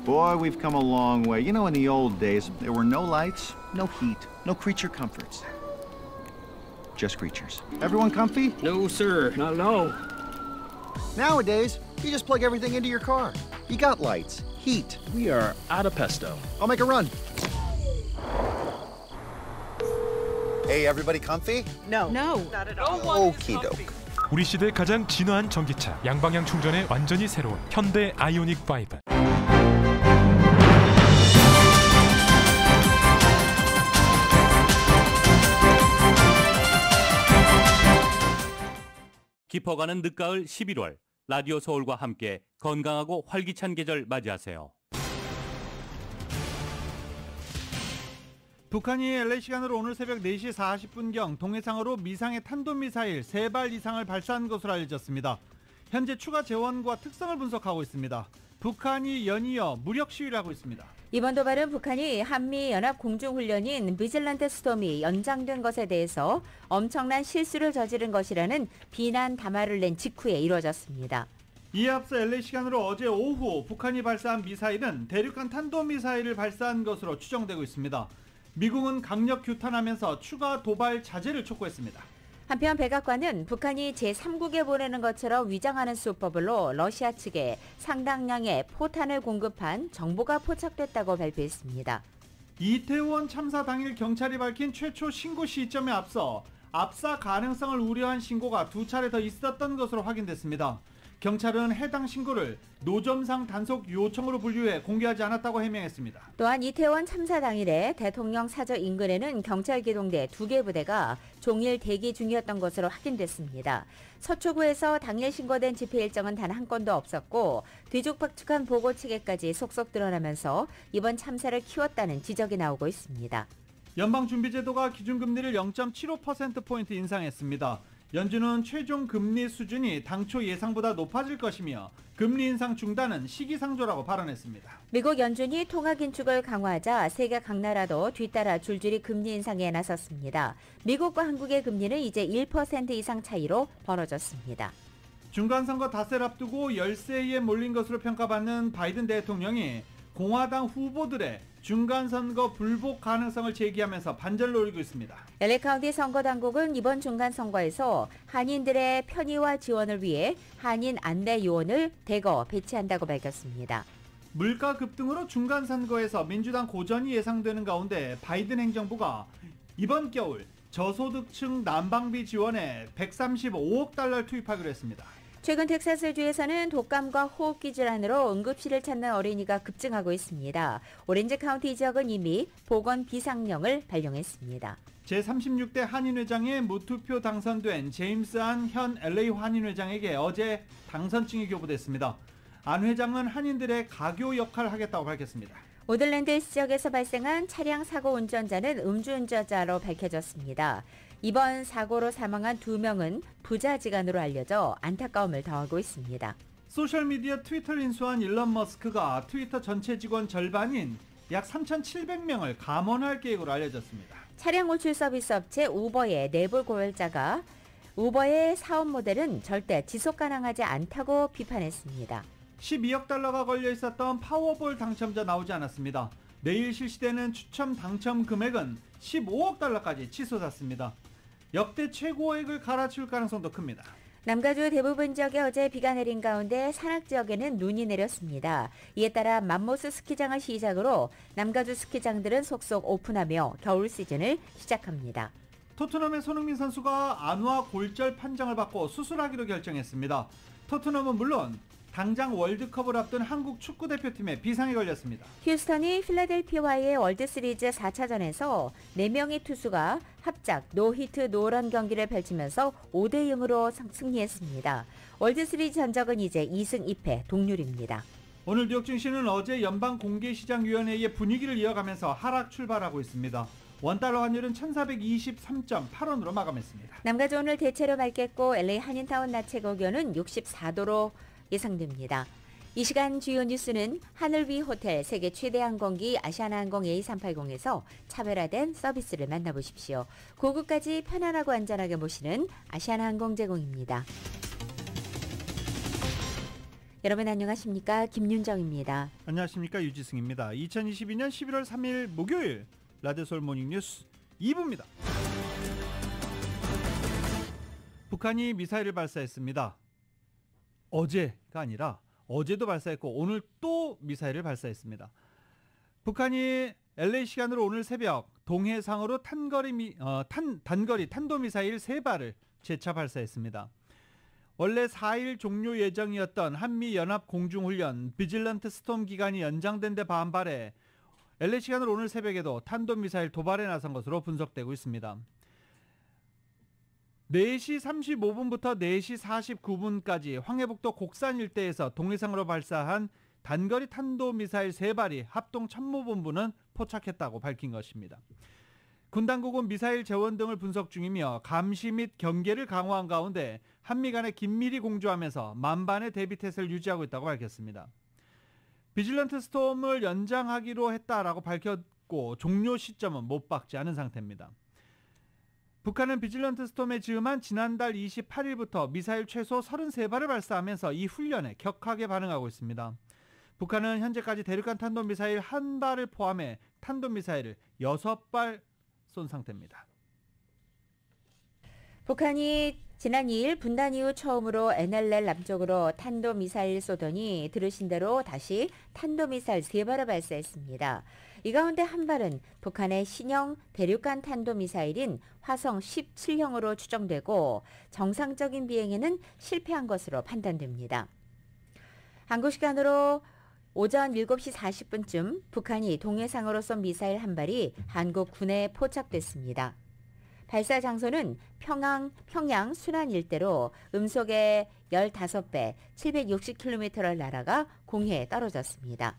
Boy, we've come a long way. You know, in the old days, there were no lights, no heat, no creature comforts. Just creatures. Everyone comfy? No, sir. Not at all. Nowadays, you just plug everything into your car. You got lights, heat. We are out of pesto. I'll make a run. Hey, everybody comfy? No. Not at all. Okie doke. 우리 시대 가장 진화한 전기차, 양방향 충전에 완전히 새로운 현대 아이오닉 5. 깊어가는 늦가을 11월, 라디오 서울과 함께 건강하고 활기찬 계절 맞이하세요. 북한이 LA 시간으로 오늘 새벽 4시 40분경 동해상으로 미상의 탄도미사일 3발 이상을 발사한 것으로 알려졌습니다. 현재 추가 재원과 특성을 분석하고 있습니다. 북한이 연이어 무력 시위를 하고 있습니다. 이번 도발은 북한이 한미연합 공중훈련인 비질란테 스톰이 연장된 것에 대해서 엄청난 실수를 저지른 것이라는 비난 담화를 낸 직후에 이루어졌습니다. 이에 앞서 LA 시간으로 어제 오후 북한이 발사한 미사일은 대륙간 탄도미사일을 발사한 것으로 추정되고 있습니다. 미국은 강력 규탄하면서 추가 도발 자제를 촉구했습니다. 한편 백악관은 북한이 제3국에 보내는 것처럼 위장하는 수법으로 러시아 측에 상당량의 포탄을 공급한 정보가 포착됐다고 발표했습니다. 이태원 참사 당일 경찰이 밝힌 최초 신고 시점에 앞서 압사 가능성을 우려한 신고가 2차례 더 있었던 것으로 확인됐습니다. 경찰은 해당 신고를 노점상 단속 요청으로 분류해 공개하지 않았다고 해명했습니다. 또한 이태원 참사 당일에 대통령 사저 인근에는 경찰 기동대 2개 부대가 종일 대기 중이었던 것으로 확인됐습니다. 서초구에서 당일 신고된 집회 일정은 단 한 건도 없었고 뒤죽박죽한 보고 체계까지 속속 드러나면서 이번 참사를 키웠다는 지적이 나오고 있습니다. 연방준비제도가 기준금리를 0.75%포인트 인상했습니다. 연준은 최종 금리 수준이 당초 예상보다 높아질 것이며 금리 인상 중단은 시기상조라고 발언했습니다. 미국 연준이 통화 긴축을 강화하자 세계 각 나라도 뒤따라 줄줄이 금리 인상에 나섰습니다. 미국과 한국의 금리는 이제 1% 이상 차이로 벌어졌습니다. 중간선거 닷새를 앞두고 열세에 몰린 것으로 평가받는 바이든 대통령이 공화당 후보들의 중간선거 불복 가능성을 제기하면서 반전을 노리고 있습니다. LA 카운티 선거당국은 이번 중간선거에서 한인들의 편의와 지원을 위해 한인 안내 요원을 대거 배치한다고 밝혔습니다. 물가 급등으로 중간선거에서 민주당 고전이 예상되는 가운데 바이든 행정부가 이번 겨울 저소득층 난방비 지원에 135억 달러를 투입하기로 했습니다. 최근 텍사스주에서는 독감과 호흡기 질환으로 응급실을 찾는 어린이가 급증하고 있습니다. 오렌지 카운티 지역은 이미 보건 비상령을 발령했습니다. 제36대 한인회장에 무투표 당선된 제임스 안 현 LA 한인회장에게 어제 당선증이 교부됐습니다. 안 회장은 한인들의 가교 역할을 하겠다고 밝혔습니다. 오들랜드 지역에서 발생한 차량 사고 운전자는 음주운전자로 밝혀졌습니다. 이번 사고로 사망한 2명은 부자지간으로 알려져 안타까움을 더하고 있습니다. 소셜미디어 트위터를 인수한 일론 머스크가 트위터 전체 직원 절반인 약 3,700명을 감원할 계획으로 알려졌습니다. 차량 호출 서비스 업체 우버의 내부 고열자가 우버의 사업 모델은 절대 지속 가능하지 않다고 비판했습니다. 12억 달러가 걸려 있었던 파워볼 당첨자 나오지 않았습니다. 내일 실시되는 추첨 당첨 금액은 15억 달러까지 치솟았습니다. 역대 최고액을 갈아치울 가능성도 큽니다. 남가주 대부분 지역에 어제 비가 내린 가운데 산악 지역에는 눈이 내렸습니다. 이에 따라 맘모스 스키장을 시작으로 남가주 스키장들은 속속 오픈하며 겨울 시즌을 시작합니다. 토트넘의 손흥민 선수가 안와 골절 판정을 받고 수술하기로 결정했습니다. 토트넘은 물론 당장 월드컵을 앞둔 한국 축구대표팀에 비상이 걸렸습니다. 휴스턴이 필라델피아와의 월드시리즈 4차전에서 4명의 투수가 합작 노히트 노런 경기를 펼치면서 5대0으로 승리했습니다. 월드시리즈 전적은 이제 2승 2패 동률입니다. 오늘 뉴욕 증시는 어제 연방공개시장위원회의 분위기를 이어가면서 하락 출발하고 있습니다. 원달러 환율은 1423.8원으로 마감했습니다. 남가주 오늘 대체로 맑겠고 LA 한인타운 낮 최고기온은 64도로 예상됩니다. 이 시간 주요 뉴스는 하늘 위 호텔 세계 최대 항공기 아시아나항공 A380에서 차별화된 서비스를 만나보십시오. 고국까지 편안하고 안전하게 모시는 아시아나항공 제공입니다. 여러분 안녕하십니까? 김윤정입니다. 안녕하십니까? 유지승입니다. 2022년 11월 3일 목요일 라디오 서울 모닝 뉴스 2부입니다. 북한이 미사일을 발사했습니다. 어제가 아니라 어제도 발사했고 오늘 또 미사일을 발사했습니다. 북한이 LA 시간으로 오늘 새벽 동해상으로 단거리 탄도미사일 3발을 재차 발사했습니다. 원래 4일 종료 예정이었던 한미연합공중훈련 비질런트 스톰 기간이 연장된 데 반발해 LA 시간으로 오늘 새벽에도 탄도미사일 도발에 나선 것으로 분석되고 있습니다. 4시 35분부터 4시 49분까지 황해북도 곡산 일대에서 동해상으로 발사한 단거리 탄도미사일 3발이 합동참모본부는 포착했다고 밝힌 것입니다. 군 당국은 미사일 재원 등을 분석 중이며 감시 및 경계를 강화한 가운데 한미 간에 긴밀히 공조하면서 만반의 대비태세를 유지하고 있다고 밝혔습니다. 비질런트 스톰을 연장하기로 했다라고 밝혔고 종료 시점은 못 박지 않은 상태입니다. 북한은 비질런트 스톰에 즈음한 지난달 28일부터 미사일 최소 33발을 발사하면서 이 훈련에 격하게 반응하고 있습니다. 북한은 현재까지 대륙간 탄도미사일 1발을 포함해 탄도미사일을 6발 쏜 상태입니다. 북한이 지난 2일 분단 이후 처음으로 NLL 남쪽으로 탄도미사일 쏘더니 들으신 대로 다시 탄도미사일 3발을 발사했습니다. 이 가운데 한 발은 북한의 신형 대륙간 탄도미사일인 화성 17형으로 추정되고 정상적인 비행에는 실패한 것으로 판단됩니다. 한국 시간으로 오전 7시 40분쯤 북한이 동해상으로 쏜 미사일 한 발이 한국 군에 포착됐습니다. 발사 장소는 평양 순안 일대로 음속의 15배 760km를 날아가 공해에 떨어졌습니다.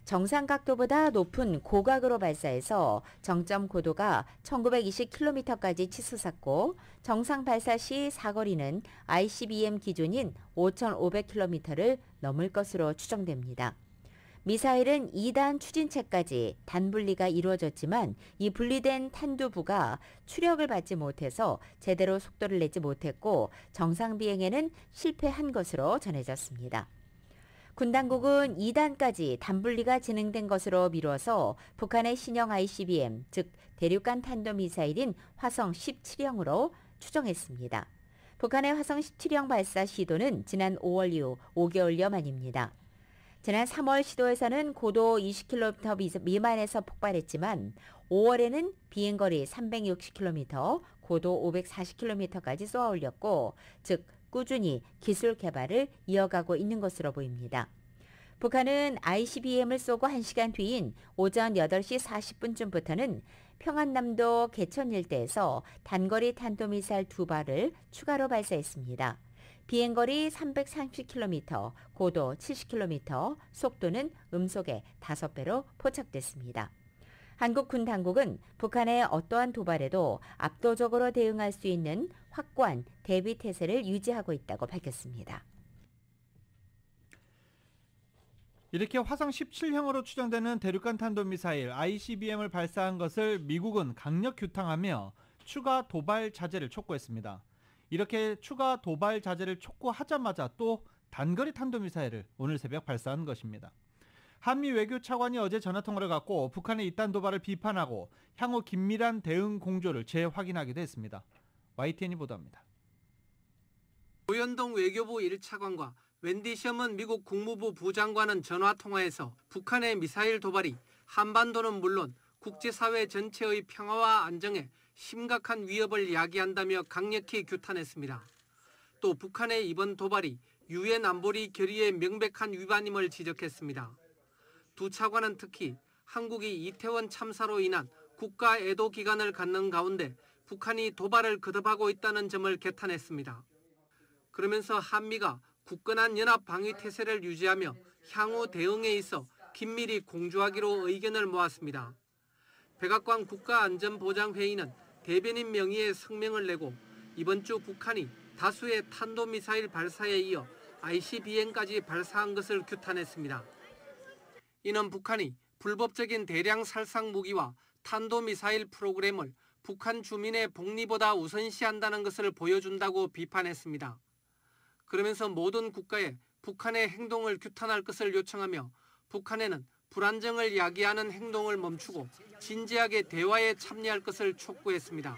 정상 각도보다 높은 고각으로 발사해서 정점 고도가 1920km까지 치솟았고 정상 발사 시 사거리는 ICBM 기준인 5500km를 넘을 것으로 추정됩니다. 미사일은 2단 추진체까지 단분리가 이루어졌지만 이 분리된 탄두부가 추력을 받지 못해서 제대로 속도를 내지 못했고 정상 비행에는 실패한 것으로 전해졌습니다. 군 당국은 2단까지 단분리가 진행된 것으로 미뤄서 북한의 신형 ICBM, 즉 대륙간 탄도미사일인 화성 17형으로 추정했습니다. 북한의 화성 17형 발사 시도는 지난 5월 이후 5개월여 만입니다. 지난 3월 시도에서는 고도 20km 미만에서 폭발했지만 5월에는 비행거리 360km, 고도 540km까지 쏘아 올렸고 즉 꾸준히 기술 개발을 이어가고 있는 것으로 보입니다. 북한은 ICBM을 쏘고 1시간 뒤인 오전 8시 40분쯤부터는 평안남도 개천 일대에서 단거리 탄도미사일 2발을 추가로 발사했습니다. 비행거리 330km, 고도 70km, 속도는 음속의 5배로 포착됐습니다. 한국 군 당국은 북한의 어떠한 도발에도 압도적으로 대응할 수 있는 확고한 대비 태세를 유지하고 있다고 밝혔습니다. 이렇게 화성 17형으로 추정되는 대륙간 탄도미사일 ICBM을 발사한 것을 미국은 강력 규탄하며 추가 도발 자제를 촉구했습니다. 이렇게 추가 도발 자제를 촉구하자마자 또 단거리 탄도미사일을 오늘 새벽 발사한 것입니다. 한미 외교 차관이 어제 전화통화를 갖고 북한의 이딴 도발을 비판하고 향후 긴밀한 대응 공조를 재확인하기도 했습니다. YTN이 보도합니다. 고현동 외교부 1차관과 웬디 셔먼 미국 국무부 부장관은 전화통화에서 북한의 미사일 도발이 한반도는 물론 국제사회 전체의 평화와 안정에 심각한 위협을 야기한다며 강력히 규탄했습니다. 또 북한의 이번 도발이 유엔 안보리 결의의 명백한 위반임을 지적했습니다. 두 차관은 특히 한국이 이태원 참사로 인한 국가 애도 기간을 갖는 가운데 북한이 도발을 거듭하고 있다는 점을 개탄했습니다. 그러면서 한미가 굳건한 연합 방위 태세를 유지하며 향후 대응에 있어 긴밀히 공조하기로 의견을 모았습니다. 백악관 국가안전보장회의는 대변인 명의의 성명을 내고 이번 주 북한이 다수의 탄도미사일 발사에 이어 ICBM까지 발사한 것을 규탄했습니다. 이는 북한이 불법적인 대량 살상 무기와 탄도미사일 프로그램을 북한 주민의 복리보다 우선시한다는 것을 보여준다고 비판했습니다. 그러면서 모든 국가에 북한의 행동을 규탄할 것을 요청하며 북한에는 불안정을 야기하는 행동을 멈추고 진지하게 대화에 참여할 것을 촉구했습니다.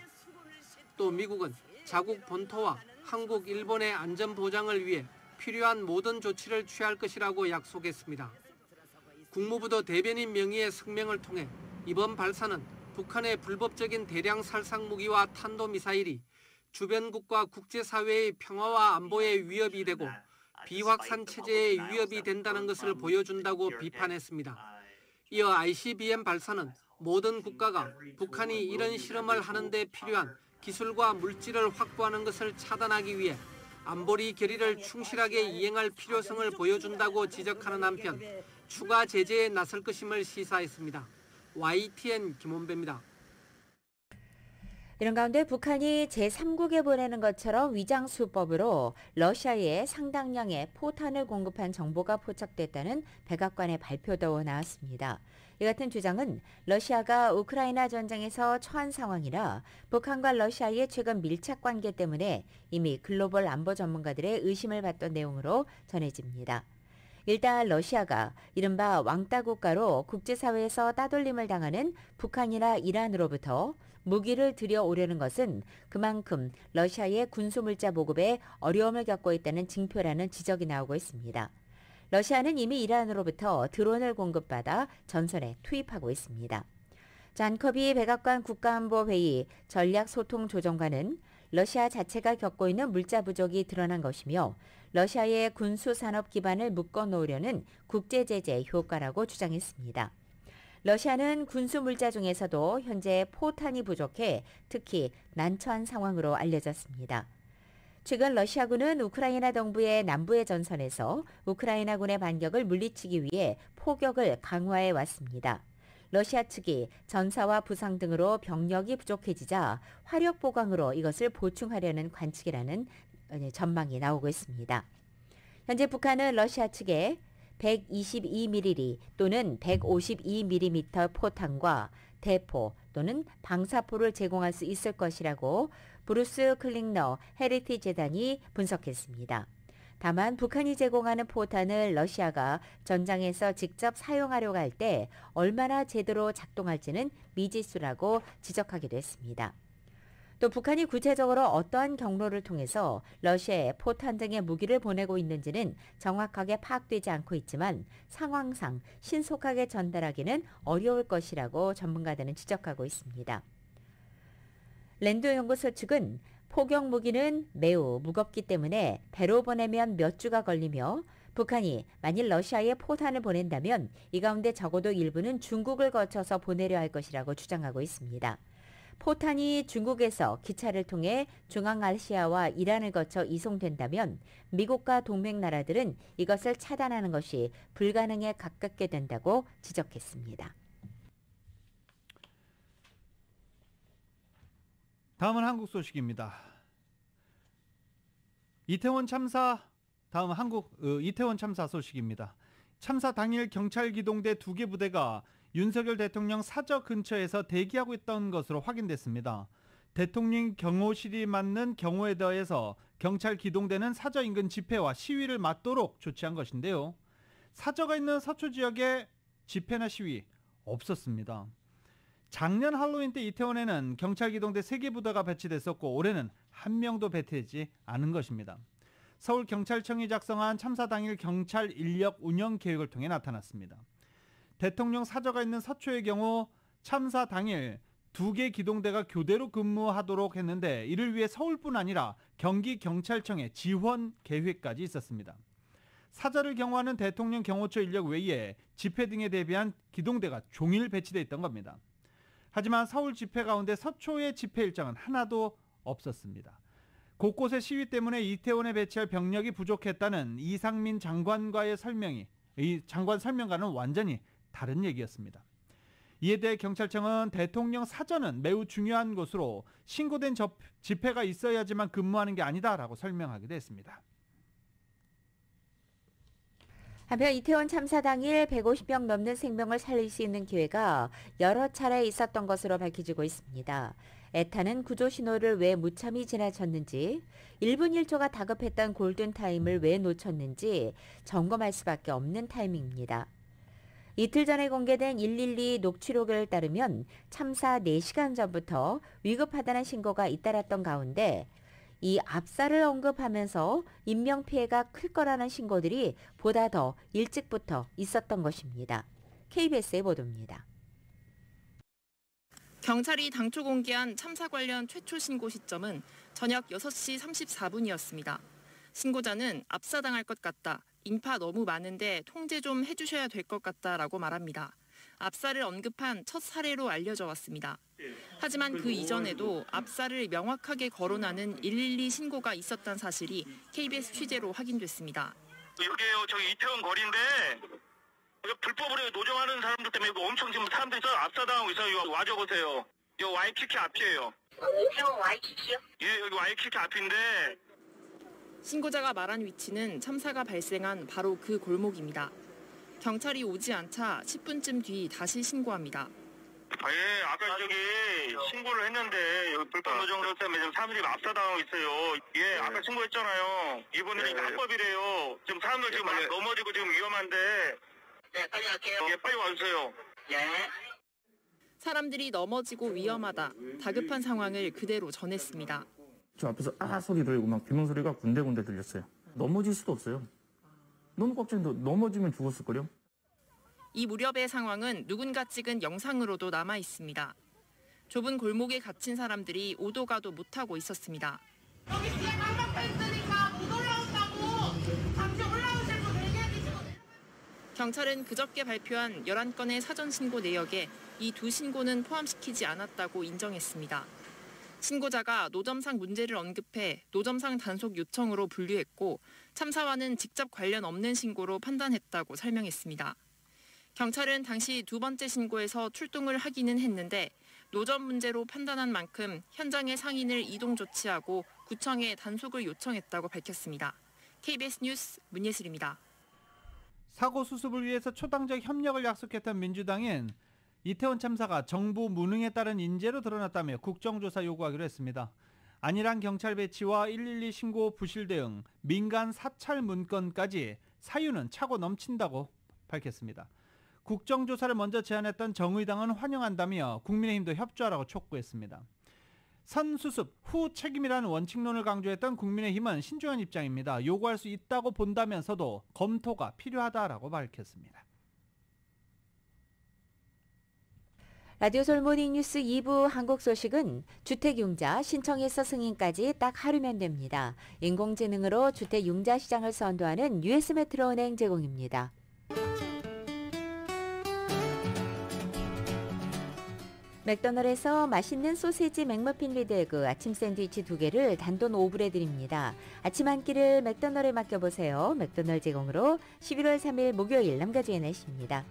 또 미국은 자국 본토와 한국, 일본의 안전 보장을 위해 필요한 모든 조치를 취할 것이라고 약속했습니다. 국무부도 대변인 명의의 성명을 통해 이번 발사는 북한의 불법적인 대량 살상 무기와 탄도미사일이 주변국과 국제사회의 평화와 안보에 위협이 되고 비확산 체제에 위협이 된다는 것을 보여준다고 비판했습니다. 이어 ICBM 발사는 모든 국가가 북한이 이런 실험을 하는 데 필요한 기술과 물질을 확보하는 것을 차단하기 위해 안보리 결의를 충실하게 이행할 필요성을 보여준다고 지적하는 한편 추가 제재에 나설 것임을 시사했습니다. YTN 김원배입니다. 이런 가운데 북한이 제3국에 보내는 것처럼 위장수법으로 러시아에 상당량의 포탄을 공급한 정보가 포착됐다는 백악관의 발표도 나왔습니다. 이 같은 주장은 러시아가 우크라이나 전쟁에서 처한 상황이라 북한과 러시아의 최근 밀착 관계 때문에 이미 글로벌 안보 전문가들의 의심을 받던 내용으로 전해집니다. 일단 러시아가 이른바 왕따 국가로 국제사회에서 따돌림을 당하는 북한이나 이란으로부터 무기를 들여오려는 것은 그만큼 러시아의 군수물자 보급에 어려움을 겪고 있다는 징표라는 지적이 나오고 있습니다. 러시아는 이미 이란으로부터 드론을 공급받아 전선에 투입하고 있습니다. 잔 커비 백악관 국가안보회의 전략소통조정관은 러시아 자체가 겪고 있는 물자 부족이 드러난 것이며 러시아의 군수산업 기반을 묶어놓으려는 국제제재 효과라고 주장했습니다. 러시아는 군수 물자 중에서도 현재 포탄이 부족해 특히 난처한 상황으로 알려졌습니다. 최근 러시아군은 우크라이나 동부의 남부의 전선에서 우크라이나군의 반격을 물리치기 위해 포격을 강화해 왔습니다. 러시아 측이 전사와 부상 등으로 병력이 부족해지자 화력 보강으로 이것을 보충하려는 관측이라는 전망이 나오고 있습니다. 현재 북한은 러시아 측에 122mm 또는 152mm 포탄과 대포 또는 방사포를 제공할 수 있을 것이라고 브루스 클링너 헤리티 재단이 분석했습니다. 다만 북한이 제공하는 포탄을 러시아가 전장에서 직접 사용하려고 할 때 얼마나 제대로 작동할지는 미지수라고 지적하기도 했습니다. 또 북한이 구체적으로 어떠한 경로를 통해서 러시아에 포탄 등의 무기를 보내고 있는지는 정확하게 파악되지 않고 있지만 상황상 신속하게 전달하기는 어려울 것이라고 전문가들은 지적하고 있습니다. 랜도 연구소 측은 포격 무기는 매우 무겁기 때문에 배로 보내면 몇 주가 걸리며 북한이 만일 러시아에 포탄을 보낸다면 이 가운데 적어도 일부는 중국을 거쳐서 보내려 할 것이라고 주장하고 있습니다. 포탄이 중국에서 기차를 통해 중앙아시아와 이란을 거쳐 이송된다면 미국과 동맹 나라들은 이것을 차단하는 것이 불가능에 가깝게 된다고 지적했습니다. 다음은 한국 소식입니다. 이태원 참사 이태원 참사 소식입니다. 참사 당일 경찰 기동대 2개 부대가 윤석열 대통령 사저 근처에서 대기하고 있던 것으로 확인됐습니다. 대통령 경호실이 맡는 경호에 더해서 경찰 기동대는 사저 인근 집회와 시위를 막도록 조치한 것인데요. 사저가 있는 서초 지역에 집회나 시위 없었습니다. 작년 할로윈 때 이태원에는 경찰 기동대 3개 부대가 배치됐었고 올해는 한 명도 배치되지 않은 것입니다. 서울경찰청이 작성한 참사 당일 경찰 인력 운영 계획을 통해 나타났습니다. 대통령 사저가 있는 서초의 경우 참사 당일 2개 기동대가 교대로 근무하도록 했는데 이를 위해 서울뿐 아니라 경기경찰청의 지원 계획까지 있었습니다. 사저를 경호하는 대통령 경호처 인력 외에 집회 등에 대비한 기동대가 종일 배치되어 있던 겁니다. 하지만 서울 집회 가운데 서초의 집회 일정은 하나도 없었습니다. 곳곳의 시위 때문에 이태원에 배치할 병력이 부족했다는 이상민 장관과의 이 장관 설명과는 완전히 다른 얘기였습니다. 이에 대해 경찰청은 대통령 사저는 매우 중요한 곳으로 신고된 집회가 있어야지만 근무하는 게 아니다라고 설명하기도 했습니다. 한편 이태원 참사 당일 150명 넘는 생명을 살릴 수 있는 기회가 여러 차례 있었던 것으로 밝혀지고 있습니다. 애타는 구조 신호를 왜 무참히 지나쳤는지, 1분 1초가 다급했던 골든타임을 왜 놓쳤는지 점검할 수밖에 없는 타이밍입니다. 이틀 전에 공개된 112 녹취록을 따르면 참사 4시간 전부터 위급하다는 신고가 잇따랐던 가운데 이 압사를 언급하면서 인명피해가 클 거라는 신고들이 보다 더 일찍부터 있었던 것입니다. KBS의 보도입니다. 경찰이 당초 공개한 참사 관련 최초 신고 시점은 저녁 6시 34분이었습니다. 신고자는 압사당할 것 같다. 인파 너무 많은데 통제 좀 해주셔야 될 것 같다라고 말합니다. 압사를 언급한 첫 사례로 알려져 왔습니다. 하지만 그 이전에도 압사를 명확하게 거론하는 112 신고가 있었던 사실이 KBS 취재로 확인됐습니다. 여기요, 저기 이태원 거리인데 불법으로 노정하는 사람들 때문에 엄청 지금 사람들이 압사당하고 있어요. 와줘보세요. 이 와이키키 앞이에요. 이태원 와이키키요? 예, 여기 와이키키 앞인데. 신고자가 말한 위치는 참사가 발생한 바로 그 골목입니다. 경찰이 오지 않자 10분쯤 뒤 다시 신고합니다. 예, 아까 저기 신고를 했는데 여기 불법 노정 때문에 지금 사람들이 압사당하고 있어요. 예, 아까 신고했잖아요. 이번에 합법이래요. 지금 사람들 지금 막 넘어지고 지금 위험한데. 네, 빨리 갈게요. 예, 빨리 와주세요. 네. 사람들이 넘어지고 위험하다. 다급한 상황을 그대로 전했습니다. 저 앞에서 소리 들리고 막 비명 소리가 군데군데 들렸어요. 넘어질 수도 없어요. 너무 걱정돼. 넘어지면 죽었을걸요. 이 무렵의 상황은 누군가 찍은 영상으로도 남아 있습니다. 좁은 골목에 갇힌 사람들이 오도 가도 못하고 있었습니다. 여기 뒤에 깜빡해 있으니까 못 올라온다고. 잠시 올라오실 분 얘기해주시고. 경찰은 그저께 발표한 11건의 사전 신고 내역에 이 두 신고는 포함시키지 않았다고 인정했습니다. 신고자가 노점상 문제를 언급해 노점상 단속 요청으로 분류했고 참사와는 직접 관련 없는 신고로 판단했다고 설명했습니다. 경찰은 당시 두 번째 신고에서 출동을 하기는 했는데 노점 문제로 판단한 만큼 현장의 상인을 이동 조치하고 구청에 단속을 요청했다고 밝혔습니다. KBS 뉴스 문예슬입니다. 사고 수습을 위해서 초당적 협력을 약속했던 민주당은 이태원 참사가 정부 무능에 따른 인재로 드러났다며 국정조사 요구하기로 했습니다. 안일한 경찰 배치와 112 신고 부실 대응, 민간 사찰 문건까지 사유는 차고 넘친다고 밝혔습니다. 국정조사를 먼저 제안했던 정의당은 환영한다며 국민의힘도 협조하라고 촉구했습니다. 선수습 후 책임이라는 원칙론을 강조했던 국민의힘은 신중한 입장입니다. 요구할 수 있다고 본다면서도 검토가 필요하다라고 밝혔습니다. 라디오솔 모닝뉴스 2부 한국 소식은 주택융자 신청에서 승인까지 딱 하루면 됩니다. 인공지능으로 주택융자 시장을 선도하는 US메트로은행 제공입니다. 맥도날드에서 맛있는 소세지 맥머핀 리드에그 아침 샌드위치 2개를 단돈 5불에 드립니다. 아침 한 끼를 맥도날드에 맡겨보세요. 맥도날드 제공으로 11월 3일 목요일 남가주의 날씨입니다.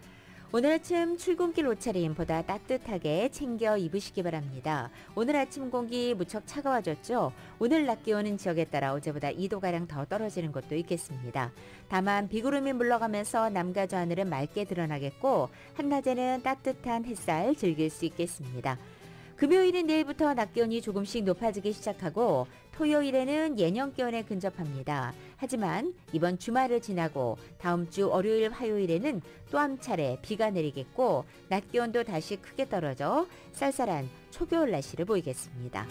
오늘 아침 출근길 옷차림보다 따뜻하게 챙겨 입으시기 바랍니다. 오늘 아침 공기 무척 차가워졌죠. 오늘 낮 기온은 지역에 따라 어제보다 2도가량 더 떨어지는 곳도 있겠습니다. 다만 비구름이 물러가면서 남가주 하늘은 맑게 드러나겠고 한낮에는 따뜻한 햇살 즐길 수 있겠습니다. 금요일인 내일부터 낮 기온이 조금씩 높아지기 시작하고 토요일에는 예년 기온에 근접합니다. 하지만 이번 주말을 지나고 다음 주 월요일 화요일에는 또 한 차례 비가 내리겠고 낮 기온도 다시 크게 떨어져 쌀쌀한 초겨울 날씨를 보이겠습니다.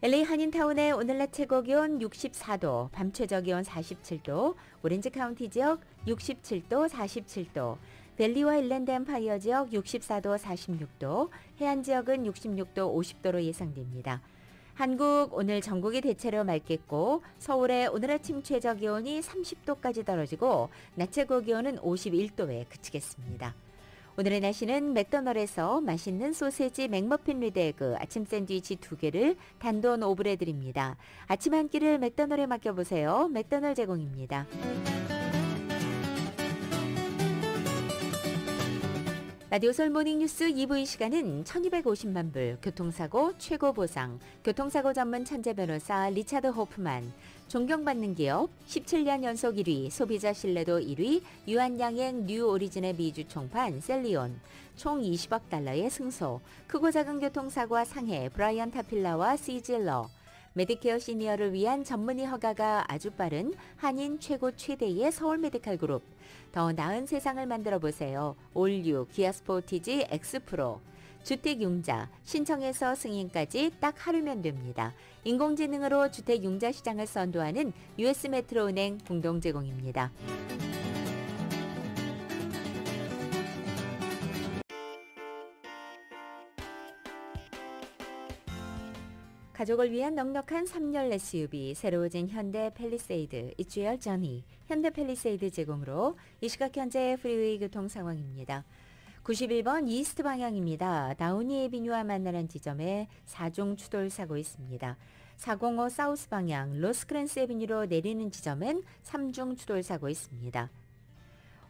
LA 한인타운의 오늘 낮 최고 기온 64도, 밤 최저 기온 47도, 오렌지 카운티 지역 67도, 47도, 밸리와 일랜드 엠파이어 지역 64도, 46도, 해안 지역은 66도, 50도로 예상됩니다. 한국 오늘 전국이 대체로 맑겠고 서울의 오늘 아침 최저 기온이 30도까지 떨어지고 낮 최고 기온은 51도에 그치겠습니다. 오늘의 날씨는 맥도날드에서 맛있는 소세지 맥머핀 리드에그 아침 샌드위치 2개를 단돈 5불에 드립니다. 아침 한 끼를 맥도날드에 맡겨보세요. 맥도날드 제공입니다. 라디오 서울 모닝뉴스 2부 이 시간은 1250만 불, 교통사고 최고 보상, 교통사고 전문 천재 변호사 리차드 호프만, 존경받는 기업 17년 연속 1위, 소비자 신뢰도 1위, 유한양행 뉴 오리진의 미주 총판 셀리온, 총 20억 달러의 승소, 크고 작은 교통사고와 상해 브라이언 타필라와 시질러, 메디케어 시니어를 위한 전문의 허가가 아주 빠른 한인 최고 최대의 서울 메디칼 그룹, 더 나은 세상을 만들어 보세요. 올류 기아 스포티지 X프로, 주택융자 신청해서 승인까지 딱 하루면 됩니다. 인공지능으로 주택융자 시장을 선도하는 US 메트로은행 공동 제공입니다. 가족을 위한 넉넉한 3열 SUV 새로워진 현대 팰리세이드 It's Your Journey 현대 팰리세이드 제공으로 이 시각 현재 프리웨이 교통 상황입니다. 91번 이스트 방향입니다. 다우니 에비뉴와 만나는 지점에 4중 추돌 사고 있습니다. 405 사우스 방향 로스크랜스 에비뉴로 내리는 지점엔 3중 추돌 사고 있습니다.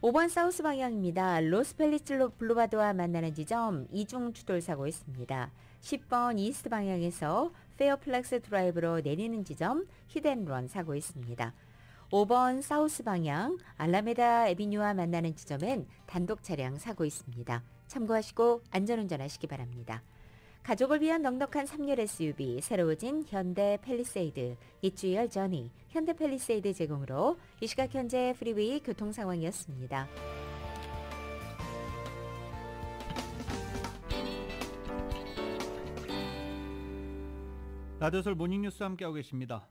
5번 사우스 방향입니다. 로스펠리츠 블루바드와 만나는 지점 2중 추돌 사고 있습니다. 10번 이스트 방향에서 페어플렉스 드라이브로 내리는 지점 히덴런 사고 있습니다. 5번 사우스 방향 알라메다 에비뉴와 만나는 지점엔 단독 차량 사고 있습니다. 참고하시고 안전운전하시기 바랍니다. 가족을 위한 넉넉한 3열 SUV 새로워진 현대 팰리세이드 It's Your Journey 현대 팰리세이드 제공으로 이 시각 현재 프리웨이 교통 상황이었습니다. 라디오 서울 모닝뉴스 함께하고 계십니다.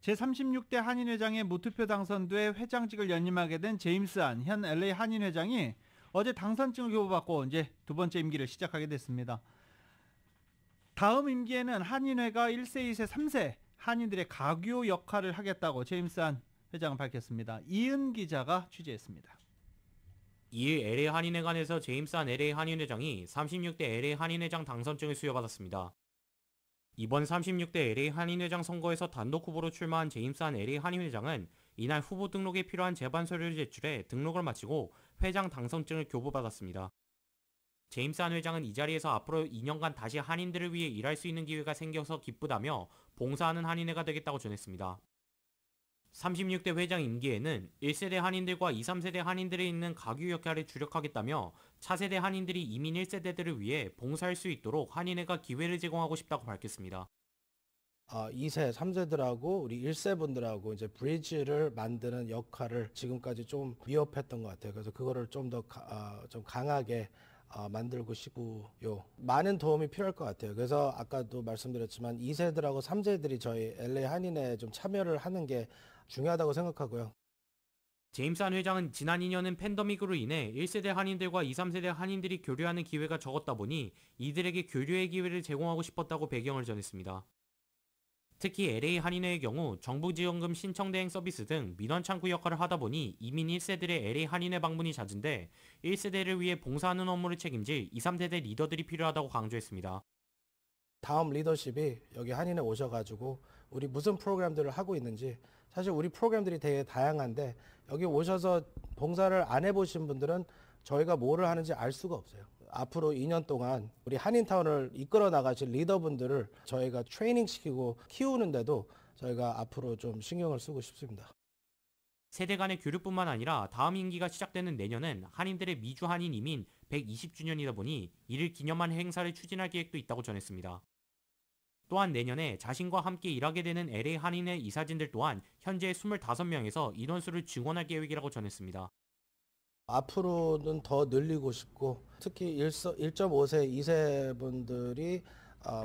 제36대 한인회장의 무투표 당선돼 회장직을 연임하게 된 제임스 안 현 LA 한인회장이 어제 당선증을 교부받고 이제 두 번째 임기를 시작하게 됐습니다. 다음 임기에는 한인회가 1세, 2세, 3세 한인들의 가교 역할을 하겠다고 제임스 안 회장은 밝혔습니다. 이은 기자가 취재했습니다. 이일 LA 한인회관에서 제임스 안 LA 한인회장이 36대 LA 한인회장 당선증을 수여받았습니다. 이번 36대 LA 한인회장 선거에서 단독 후보로 출마한 제임스 안 LA 한인회장은 이날 후보 등록에 필요한 제반 서류를 제출해 등록을 마치고 회장 당선증을 교부받았습니다. 제임스 안 회장은 이 자리에서 앞으로 2년간 다시 한인들을 위해 일할 수 있는 기회가 생겨서 기쁘다며 봉사하는 한인회가 되겠다고 전했습니다. 36대 회장 임기에는 1세대 한인들과 2, 3세대 한인들이 있는 가교 역할에 주력하겠다며 차세대 한인들이 이민 1세대들을 위해 봉사할 수 있도록 한인회가 기회를 제공하고 싶다고 밝혔습니다. 2세, 3세들하고 우리 1세분들하고 이제 브리지를 만드는 역할을 지금까지 좀 미흡했던 것 같아요. 그래서 그거를 좀 더 좀 강하게 만들고 싶고요. 많은 도움이 필요할 것 같아요. 그래서 아까도 말씀드렸지만 2세들하고 3세들이 저희 LA 한인회에 좀 참여를 하는 게 중요하다고 생각하고요. 제임스 안 회장은 지난 2년은 팬데믹으로 인해 1세대 한인들과 2, 3세대 한인들이 교류하는 기회가 적었다 보니 이들에게 교류의 기회를 제공하고 싶었다고 배경을 전했습니다. 특히 LA 한인회의 경우 정부 지원금 신청 대행 서비스 등 민원 창구 역할을 하다 보니 이민 1세들의 LA 한인회 방문이 잦은데 1세대를 위해 봉사하는 업무를 책임질 2, 3세대 리더들이 필요하다고 강조했습니다. 다음 리더십이 여기 한인회 오셔가지고 우리 무슨 프로그램들을 하고 있는지, 사실 우리 프로그램들이 되게 다양한데 여기 오셔서 봉사를 안 해보신 분들은 저희가 뭐를 하는지 알 수가 없어요. 앞으로 2년 동안 우리 한인타운을 이끌어 나가실 리더분들을 저희가 트레이닝 시키고 키우는데도 저희가 앞으로 좀 신경을 쓰고 싶습니다. 세대 간의 교류뿐만 아니라 다음 임기가 시작되는 내년은 한인들의 미주 한인 이민 120주년이다 보니 이를 기념한 행사를 추진할 계획도 있다고 전했습니다. 또한 내년에 자신과 함께 일하게 되는 LA 한인회 이사진들 또한 현재 25명에서 인원수를 증원할 계획이라고 전했습니다. 앞으로는 더 늘리고 싶고 특히 1.5세, 2세 분들이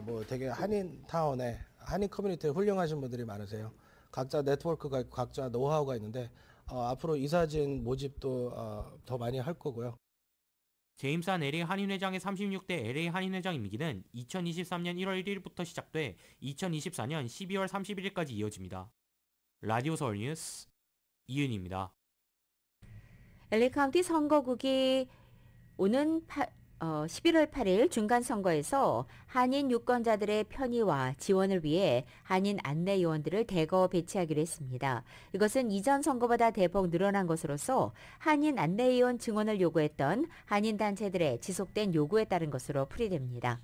뭐 되게 한인타운에 한인 커뮤니티에 훌륭하신 분들이 많으세요. 각자 네트워크가 각자 노하우가 있는데 앞으로 이사진 모집도 더 많이 할 거고요. 제임스 안 LA 한인회장의 36대 LA 한인회장 임기는 2023년 1월 1일부터 시작돼 2024년 12월 31일까지 이어집니다. 라디오 서울 뉴스 이은입니다. LA 카운티 선거국이 오는 11월 8일 중간선거에서 한인 유권자들의 편의와 지원을 위해 한인 안내요원들을 대거 배치하기로 했습니다. 이것은 이전 선거보다 대폭 늘어난 것으로서 한인 안내요원 증원을 요구했던 한인 단체들의 지속된 요구에 따른 것으로 풀이됩니다.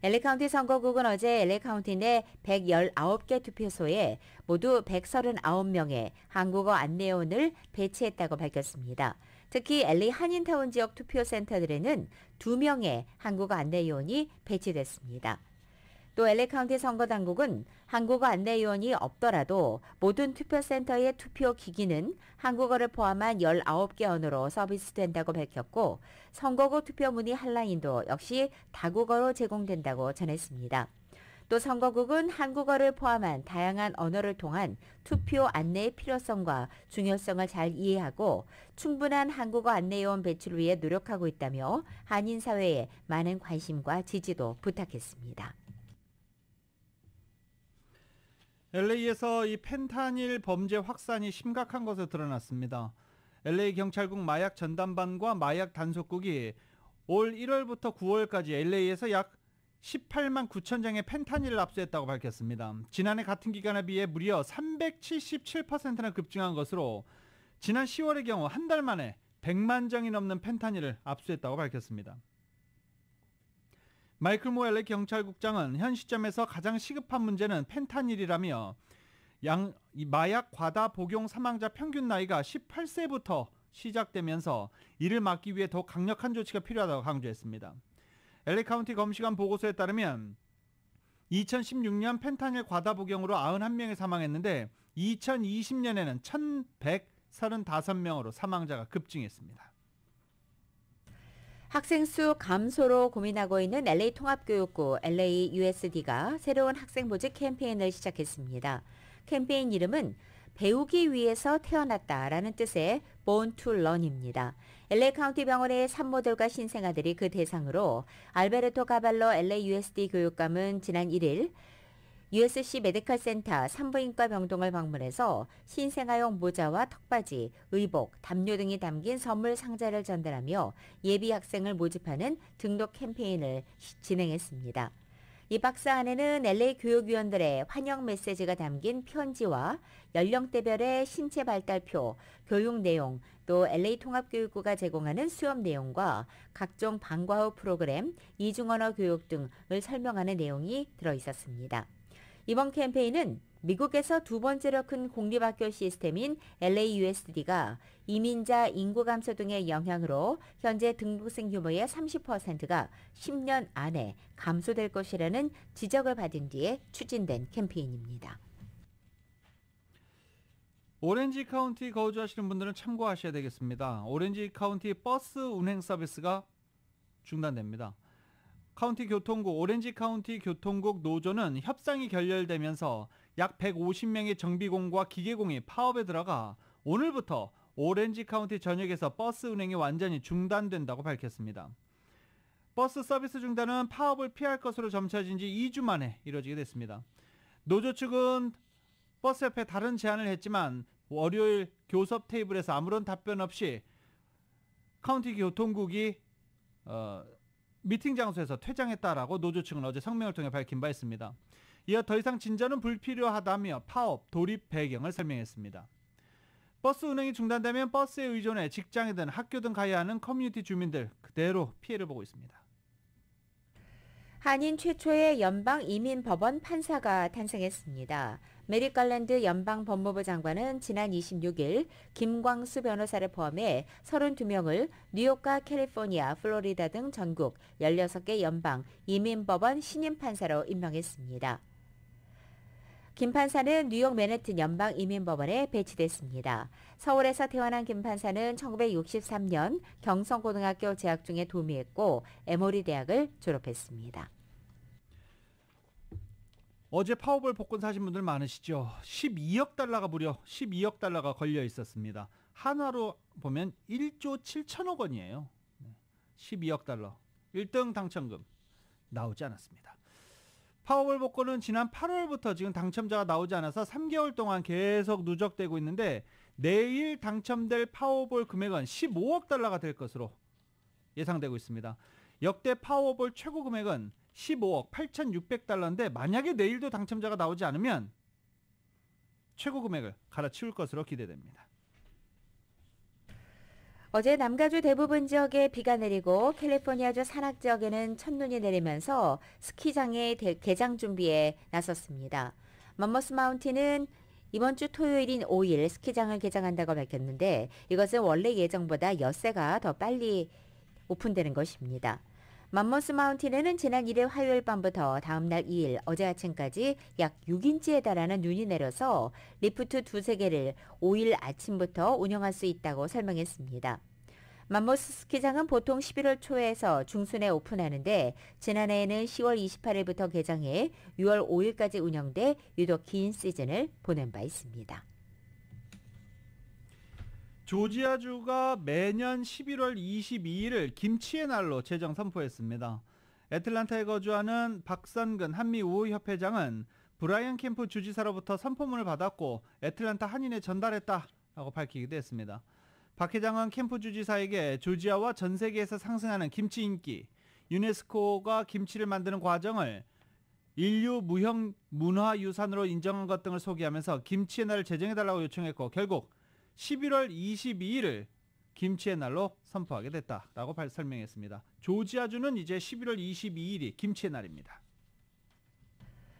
LA 카운티 선거국은 어제 LA 카운티 내 119개 투표소에 모두 139명의 한국어 안내요원을 배치했다고 밝혔습니다. 특히 LA 한인타운 지역 투표센터들에는 2명의 한국어 안내요원이 배치됐습니다. 또 LA 카운티 선거당국은 한국어 안내요원이 없더라도 모든 투표센터의 투표 기기는 한국어를 포함한 19개 언어로 서비스된다고 밝혔고 선거구 투표 문의 핫라인도 역시 다국어로 제공된다고 전했습니다. 또 선거국은 한국어를 포함한 다양한 언어를 통한 투표 안내의 필요성과 중요성을 잘 이해하고 충분한 한국어 안내요원 배출을 위해 노력하고 있다며 한인 사회에 많은 관심과 지지도 부탁했습니다. LA에서 이 펜타닐 범죄 확산이 심각한 것으로 드러났습니다. LA 경찰국 마약 전담반과 마약 단속국이 올 1월부터 9월까지 LA에서 약 18만 9천 장의 펜타닐을 압수했다고 밝혔습니다. 지난해 같은 기간에 비해 무려 377%나 급증한 것으로 지난 10월의 경우 한 달 만에 100만 장이 넘는 펜타닐을 압수했다고 밝혔습니다. 마이클 모 LA 경찰국장은 현 시점에서 가장 시급한 문제는 펜타닐이라며 이 마약 과다 복용 사망자 평균 나이가 18세부터 시작되면서 이를 막기 위해 더욱 강력한 조치가 필요하다고 강조했습니다. LA 카운티 검시관 보고서에 따르면 2016년 펜타닐 과다 복용으로 91명이 사망했는데 2020년에는 1135명으로 사망자가 급증했습니다. 학생 수 감소로 고민하고 있는 LA 통합교육부 LAUSD가 새로운 학생 모집 캠페인을 시작했습니다. 캠페인 이름은 배우기 위해서 태어났다라는 뜻의 Born to Learn입니다. LA 카운티 병원의 산모들과 신생아들이 그 대상으로 알베르토 가발로 LAUSD 교육감은 지난 1일 USC 메디컬 센터 산부인과 병동을 방문해서 신생아용 모자와 턱바지, 의복, 담요 등이 담긴 선물 상자를 전달하며 예비 학생을 모집하는 등록 캠페인을 진행했습니다. 이 박스 안에는 LA 교육위원들의 환영 메시지가 담긴 편지와 연령대별의 신체 발달표, 교육 내용, 또 LA 통합교육부가 제공하는 수업 내용과 각종 방과 후 프로그램, 이중언어 교육 등을 설명하는 내용이 들어있었습니다. 이번 캠페인은 미국에서 두 번째로 큰 공립학교 시스템인 LAUSD가 이민자 인구 감소 등의 영향으로 현재 등록생 규모의 30%가 10년 안에 감소될 것이라는 지적을 받은 뒤에 추진된 캠페인입니다. 오렌지 카운티 거주하시는 분들은 참고하셔야 되겠습니다. 오렌지 카운티 버스 운행 서비스가 중단됩니다. 카운티 교통국, 오렌지 카운티 교통국 노조는 협상이 결렬되면서 약 150명의 정비공과 기계공이 파업에 들어가 오늘부터 오렌지 카운티 전역에서 버스 운행이 완전히 중단된다고 밝혔습니다. 버스 서비스 중단은 파업을 피할 것으로 점쳐진 지 2주 만에 이뤄지게 됐습니다. 노조 측은 버스협회에 다른 제안을 했지만 월요일 교섭 테이블에서 아무런 답변 없이 카운티 교통국이 미팅 장소에서 퇴장했다라고 노조 측은 어제 성명을 통해 밝힌 바 있습니다. 이어 더 이상 진전은 불필요하다며 파업, 돌입 배경을 설명했습니다. 버스 운행이 중단되면 버스에 의존해 직장이든 학교 등 가야 하는 커뮤니티 주민들 그대로 피해를 보고 있습니다. 한인 최초의 연방 이민법원 판사가 탄생했습니다. 메릭 갈랜드 연방법무부 장관은 지난 26일 김광수 변호사를 포함해 32명을 뉴욕과 캘리포니아, 플로리다 등 전국 16개 연방 이민법원 신임 판사로 임명했습니다. 김 판사는 뉴욕 맨해튼 연방 이민법원에 배치됐습니다. 서울에서 태어난 김 판사는 1963년 경성고등학교 재학 중에 도미했고 에모리 대학을 졸업했습니다. 어제 파워볼 복권 사신 분들 많으시죠? 12억 달러가 무려 12억 달러가 걸려 있었습니다. 한화로 보면 1조 7천억 원이에요. 12억 달러. 1등 당첨금 나오지 않았습니다. 파워볼 복권은 지난 8월부터 지금 당첨자가 나오지 않아서 3개월 동안 계속 누적되고 있는데 내일 당첨될 파워볼 금액은 15억 달러가 될 것으로 예상되고 있습니다. 역대 파워볼 최고 금액은 15억 8,600달러인데 만약에 내일도 당첨자가 나오지 않으면 최고 금액을 갈아치울 것으로 기대됩니다. 어제 남가주 대부분 지역에 비가 내리고 캘리포니아주 산악 지역에는 첫눈이 내리면서 스키장의 개장 준비에 나섰습니다. 맘모스 마운틴은 이번 주 토요일인 5일 스키장을 개장한다고 밝혔는데 이것은 원래 예정보다 엿새가 더 빨리 오픈되는 것입니다. 맘모스 마운틴에는 지난 1일 화요일 밤부터 다음날 2일 어제 아침까지 약 6인치에 달하는 눈이 내려서 리프트 2~3개를 5일 아침부터 운영할 수 있다고 설명했습니다. 맘모스 스키장은 보통 11월 초에서 중순에 오픈하는데 지난해에는 10월 28일부터 개장해 6월 5일까지 운영돼 유독 긴 시즌을 보낸 바 있습니다. 조지아주가 매년 11월 22일을 김치의 날로 제정 선포했습니다. 애틀랜타에 거주하는 박선근 한미우호협회장은 브라이언 캠프 주지사로부터 선포문을 받았고 애틀랜타 한인에 전달했다라고 밝히기도 했습니다. 박 회장은 캠프 주지사에게 조지아와 전 세계에서 상승하는 김치 인기, 유네스코가 김치를 만드는 과정을 인류 무형 문화유산으로 인정한 것 등을 소개하면서 김치의 날을 제정해달라고 요청했고 결국 11월 22일을 김치의 날로 선포하게 됐다라고 설명했습니다. 조지아주는 이제 11월 22일이 김치의 날입니다.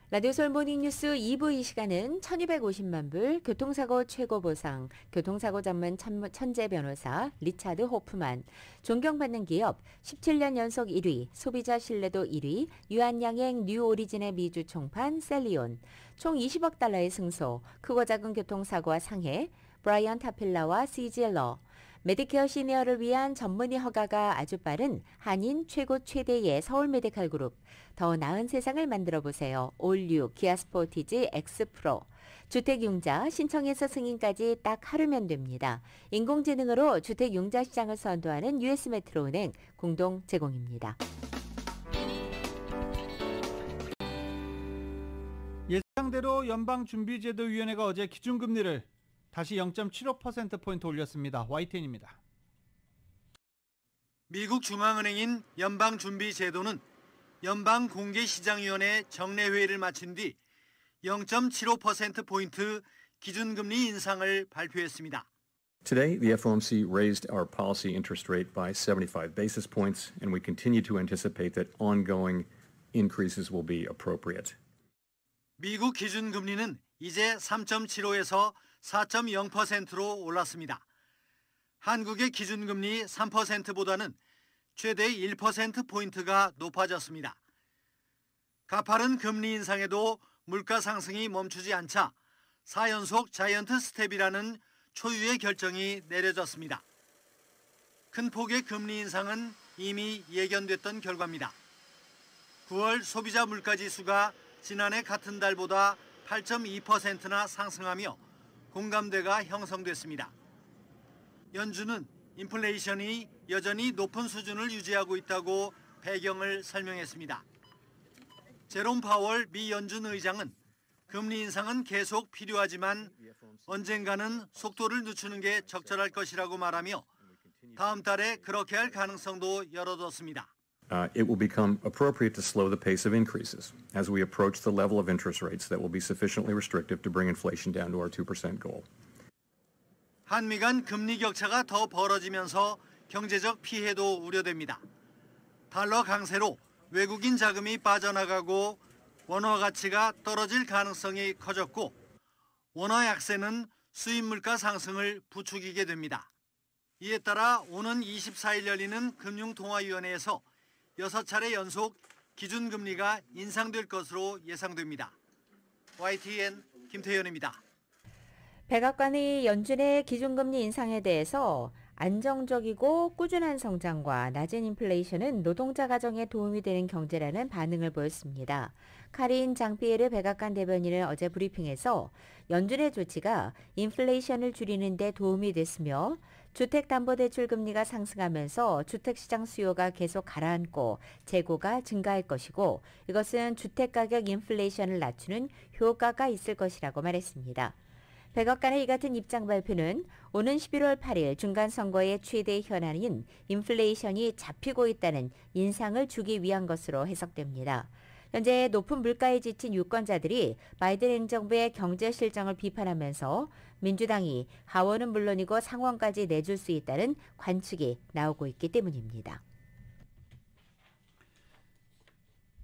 라디오 서울 모닝뉴스 2부 이 시간은 1250만 불 교통사고 최고 보상, 교통사고 전문 천재 변호사 리차드 호프만, 존경받는 기업 17년 연속 1위, 소비자 신뢰도 1위, 유한양행 뉴 오리진의 미주 총판 셀리온, 총 20억 달러의 승소, 크고 작은 교통사고와 상해, 브라이언 타필라와 CGL러, 메디케어 시니어를 위한 전문의 허가가 아주 빠른 한인 최고 최대의 서울 메디칼 그룹, 더 나은 세상을 만들어 보세요. 올뉴 기아 스포티지 X 프로, 주택융자 신청해서 승인까지 딱 하루면 됩니다. 인공지능으로 주택융자 시장을 선도하는 US 메트로은행 공동 제공입니다. 예상대로 연방준비제도위원회가 어제 기준금리를 다시 0.75%포인트 올렸습니다. YTN입니다. 미국 중앙은행인 연방준비제도는 연방공개시장위원회 정례회의를 마친 뒤 0.75%포인트 기준금리 인상을 발표했습니다. Today, the FOMC raised our policy interest rate by 75 basis points, and we continue to anticipate that ongoing increases will be appropriate. 미국 기준금리는 이제 3.75에서 4.0%로 올랐습니다. 한국의 기준금리 3%보다는 최대 1%포인트가 높아졌습니다. 가파른 금리 인상에도 물가 상승이 멈추지 않자 4연속 자이언트 스텝이라는 초유의 결정이 내려졌습니다. 큰 폭의 금리 인상은 이미 예견됐던 결과입니다. 9월 소비자 물가지수가 지난해 같은 달보다 8.2%나 상승하며 공감대가 형성됐습니다. 연준은 인플레이션이 여전히 높은 수준을 유지하고 있다고 배경을 설명했습니다. 제롬 파월 미 연준 의장은 금리 인상은 계속 필요하지만 언젠가는 속도를 늦추는 게 적절할 것이라고 말하며 다음 달에 그렇게 할 가능성도 열어뒀습니다. It will become appropriate to slow the pace of increases as we approach the level of interest rates that will be sufficiently restrictive to bring inflation down to our 2% goal. 한미 간 금리 격차가 더 벌어지면서 경제적 피해도 우려됩니다. 달러 강세로 외국인 자금이 빠져나가고 원화 가치가 떨어질 가능성이 커졌고 원화 약세는 수입 물가 상승을 부추기게 됩니다. 이에 따라 오는 24일 열리는 금융통화위원회에서 6차례 연속 기준금리가 인상될 것으로 예상됩니다. YTN 김태현입니다. 백악관이 연준의 기준금리 인상에 대해서 안정적이고 꾸준한 성장과 낮은 인플레이션은 노동자 가정에 도움이 되는 경제라는 반응을 보였습니다. 카린 장피에르 백악관 대변인은 어제 브리핑에서 연준의 조치가 인플레이션을 줄이는 데 도움이 됐으며 주택담보대출 금리가 상승하면서 주택시장 수요가 계속 가라앉고 재고가 증가할 것이고 이것은 주택가격 인플레이션을 낮추는 효과가 있을 것이라고 말했습니다. 백악관의 이 같은 입장 발표는 오는 11월 8일 중간선거의 최대 현안인 인플레이션이 잡히고 있다는 인상을 주기 위한 것으로 해석됩니다. 현재 높은 물가에 지친 유권자들이 바이든 행정부의 경제 실정을 비판하면서 민주당이 하원은 물론이고 상원까지 내줄 수 있다는 관측이 나오고 있기 때문입니다.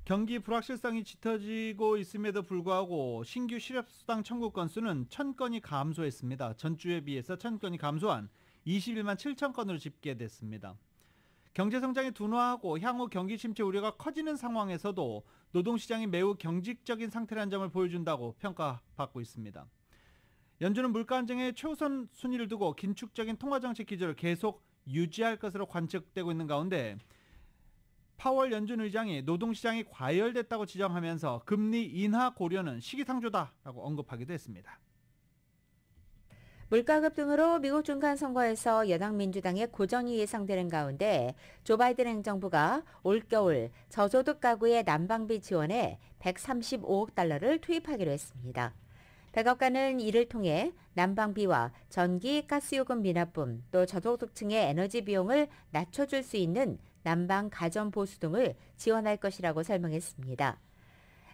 경기 불확실성이 짙어지고 있음에도 불구하고 신규 실업수당 청구 건수는 1,000건이 감소했습니다. 전주에 비해서 1,000건이 감소한 21만 7천 건으로 집계됐습니다. 경제성장이 둔화하고 향후 경기 침체 우려가 커지는 상황에서도 노동시장이 매우 경직적인 상태라는 점을 보여준다고 평가받고 있습니다. 연준은 물가 안정에 최우선 순위를 두고 긴축적인 통화정책 기조를 계속 유지할 것으로 관측되고 있는 가운데 파월 연준 의장이 노동시장이 과열됐다고 지적하면서 금리 인하 고려는 시기상조다라고 언급하기도 했습니다. 물가 급등으로 미국 중간선거에서 여당 민주당의 고전이 예상되는 가운데 조 바이든 행정부가 올겨울 저소득 가구의 난방비 지원에 135억 달러를 투입하기로 했습니다. 백악관은 이를 통해 난방비와 전기, 가스요금 미납분, 또 저소득층의 에너지 비용을 낮춰줄 수 있는 난방 가전 보수 등을 지원할 것이라고 설명했습니다.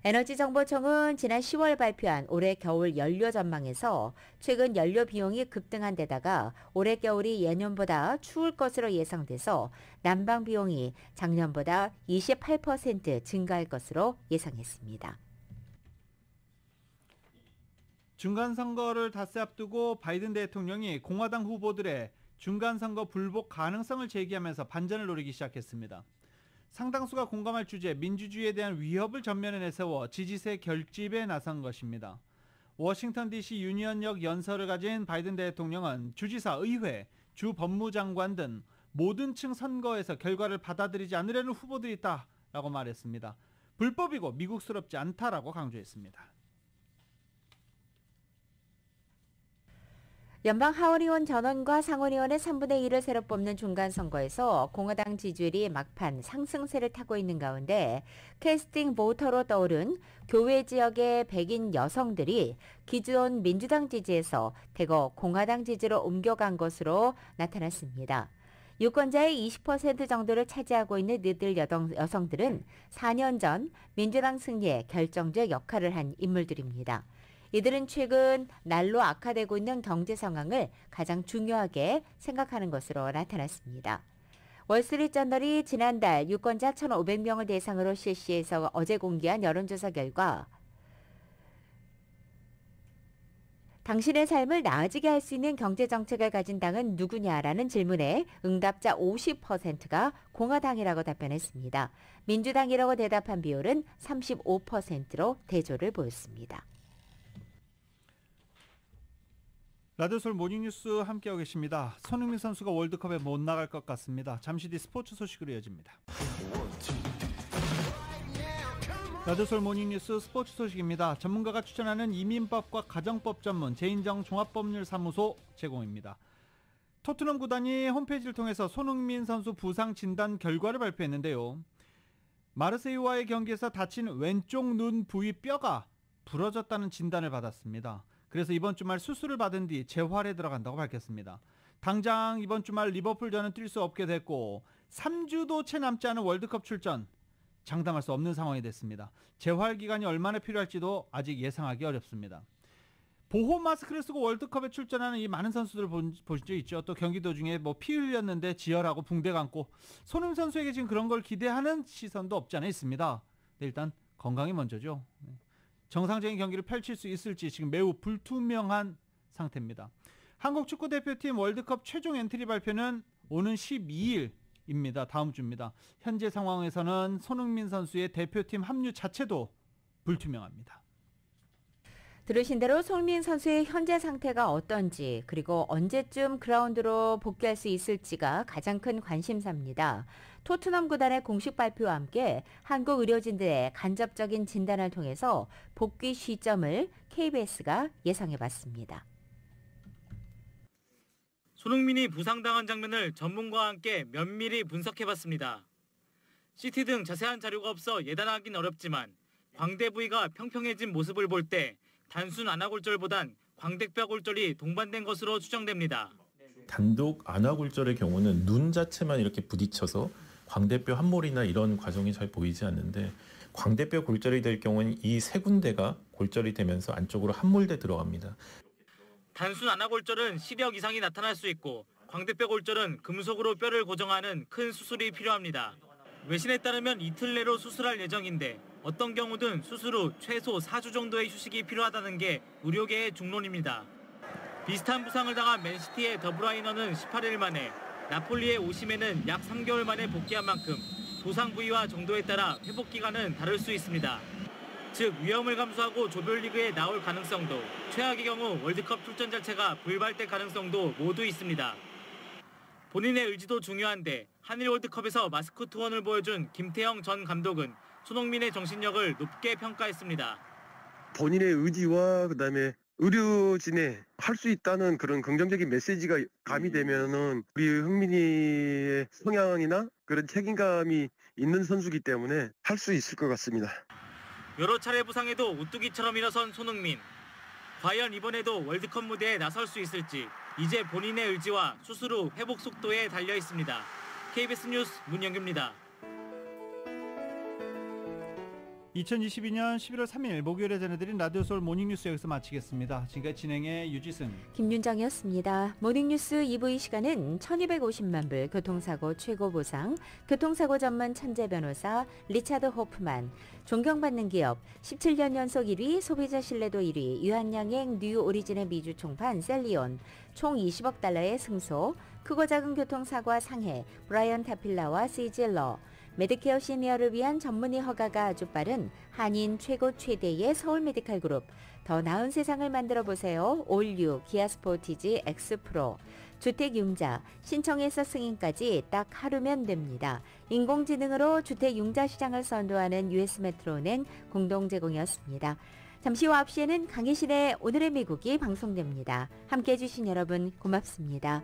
에너지정보청은 지난 10월 발표한 올해 겨울 연료 전망에서 최근 연료 비용이 급등한 데다가 올해 겨울이 예년보다 추울 것으로 예상돼서 난방 비용이 작년보다 28% 증가할 것으로 예상했습니다. 중간선거를 닷새 앞두고 바이든 대통령이 공화당 후보들의 중간선거 불복 가능성을 제기하면서 반전을 노리기 시작했습니다. 상당수가 공감할 주제 민주주의에 대한 위협을 전면에 내세워 지지세 결집에 나선 것입니다. 워싱턴 DC 유니언역 연설을 가진 바이든 대통령은 주지사, 의회, 주 법무장관 등 모든 층 선거에서 결과를 받아들이지 않으려는 후보들이 있다라고 말했습니다. 불법이고 미국스럽지 않다라고 강조했습니다. 연방 하원의원 전원과 상원의원의 3분의 1을 새로 뽑는 중간선거에서 공화당 지지율이 막판 상승세를 타고 있는 가운데 캐스팅 보터로 떠오른 교외 지역의 백인 여성들이 기존 민주당 지지에서 대거 공화당 지지로 옮겨간 것으로 나타났습니다. 유권자의 20% 정도를 차지하고 있는 이들 여성들은 4년 전 민주당 승리에 결정적 역할을 한 인물들입니다. 이들은 최근 날로 악화되고 있는 경제 상황을 가장 중요하게 생각하는 것으로 나타났습니다. 월스트리트저널이 지난달 유권자 1,500명을 대상으로 실시해서 어제 공개한 여론조사 결과 당신의 삶을 나아지게 할 수 있는 경제정책을 가진 당은 누구냐라는 질문에 응답자 50%가 공화당이라고 답변했습니다. 민주당이라고 대답한 비율은 35%로 대조를 보였습니다. 라디오솔 모닝뉴스 함께하고 계십니다. 손흥민 선수가 월드컵에 못 나갈 것 같습니다. 잠시 뒤 스포츠 소식으로 이어집니다. 라디오솔 모닝뉴스 스포츠 소식입니다. 전문가가 추천하는 이민법과 가정법 전문 제인정 종합법률사무소 제공입니다. 토트넘 구단이 홈페이지를 통해서 손흥민 선수 부상 진단 결과를 발표했는데요. 마르세유와의 경기에서 다친 왼쪽 눈 부위 뼈가 부러졌다는 진단을 받았습니다. 그래서 이번 주말 수술을 받은 뒤 재활에 들어간다고 밝혔습니다. 당장 이번 주말 리버풀전은 뛸 수 없게 됐고 3주도 채 남지 않은 월드컵 출전 장담할 수 없는 상황이 됐습니다. 재활 기간이 얼마나 필요할지도 아직 예상하기 어렵습니다. 보호 마스크를 쓰고 월드컵에 출전하는 이 많은 선수들을 보신 적 있죠. 또 경기 도중에 피 흘렸는데 지혈하고 붕대 감고 손흥민 선수에게 지금 그런 걸 기대하는 시선도 없지 않아 있습니다. 네, 일단 건강이 먼저죠. 정상적인 경기를 펼칠 수 있을지 지금 매우 불투명한 상태입니다. 한국 축구대표팀 월드컵 최종 엔트리 발표는 오는 12일입니다. 다음 주입니다. 현재 상황에서는 손흥민 선수의 대표팀 합류 자체도 불투명합니다. 들으신 대로 손흥민 선수의 현재 상태가 어떤지 그리고 언제쯤 그라운드로 복귀할 수 있을지가 가장 큰 관심사입니다. 토트넘 구단의 공식 발표와 함께 한국 의료진들의 간접적인 진단을 통해서 복귀 시점을 KBS가 예상해봤습니다. 손흥민이 부상당한 장면을 전문가와 함께 면밀히 분석해봤습니다. CT 등 자세한 자료가 없어 예단하긴 어렵지만 광대 부위가 평평해진 모습을 볼 때 단순 안아골절보단 광대뼈 골절이 동반된 것으로 추정됩니다. 단독 안화골절의 경우는 눈 자체만 이렇게 부딪혀서 광대뼈 함몰이나 이런 과정이 잘 보이지 않는데 광대뼈 골절이 될 경우는 이 세 군데가 골절이 되면서 안쪽으로 함몰돼 들어갑니다. 단순 안화골절은 10억 이상이 나타날 수 있고 광대뼈 골절은 금속으로 뼈를 고정하는 큰 수술이 필요합니다. 외신에 따르면 이틀 내로 수술할 예정인데 어떤 경우든 수술 후 최소 4주 정도의 휴식이 필요하다는 게 의료계의 중론입니다. 비슷한 부상을 당한 맨시티의 더브라이너는 18일 만에, 나폴리의 오시멘은 약 3개월 만에 복귀한 만큼 부상 부위와 정도에 따라 회복 기간은 다를 수 있습니다. 즉 위험을 감수하고 조별리그에 나올 가능성도, 최악의 경우 월드컵 출전 자체가 불발될 가능성도 모두 있습니다. 본인의 의지도 중요한데 한일 월드컵에서 마스크 투혼을 보여준 김태형 전 감독은 손흥민의 정신력을 높게 평가했습니다. 본인의 의지와 그다음에 의료진에 할 수 있다는 그런 긍정적인 메시지가 가미되면은 우리 흥민이의 성향이나 그런 책임감이 있는 선수이기 때문에 할 수 있을 것 같습니다. 여러 차례 부상에도 우뚝이처럼 일어선 손흥민. 과연 이번에도 월드컵 무대에 나설 수 있을지 이제 본인의 의지와 수술 후 회복 속도에 달려 있습니다. KBS 뉴스 문영규입니다. 2022년 11월 3일 목요일에 전해드린 라디오 서울 모닝뉴스 여기서 마치겠습니다. 지금까지 진행의 유지승, 김윤정이었습니다. 모닝뉴스 2부 이 시간은 1250만 불 교통사고 최고 보상, 교통사고 전문 천재 변호사 리차드 호프만, 존경받는 기업 17년 연속 1위 소비자 신뢰도 1위 유한양행 뉴 오리진의 미주 총판 셀리온, 총 20억 달러의 승소, 크고 작은 교통사고와 상해 브라이언 타필라와 시질러, 메디케어 시니어를 위한 전문의 허가가 아주 빠른 한인 최고 최대의 서울 메디칼 그룹, 더 나은 세상을 만들어 보세요. 올유 기아 스포티지 X 프로, 주택융자 신청해서 승인까지 딱 하루면 됩니다. 인공지능으로 주택융자 시장을 선도하는 US 메트로는 공동 제공이었습니다. 잠시 후 9시에는 강희실의 오늘의 미국이 방송됩니다. 함께해 주신 여러분 고맙습니다.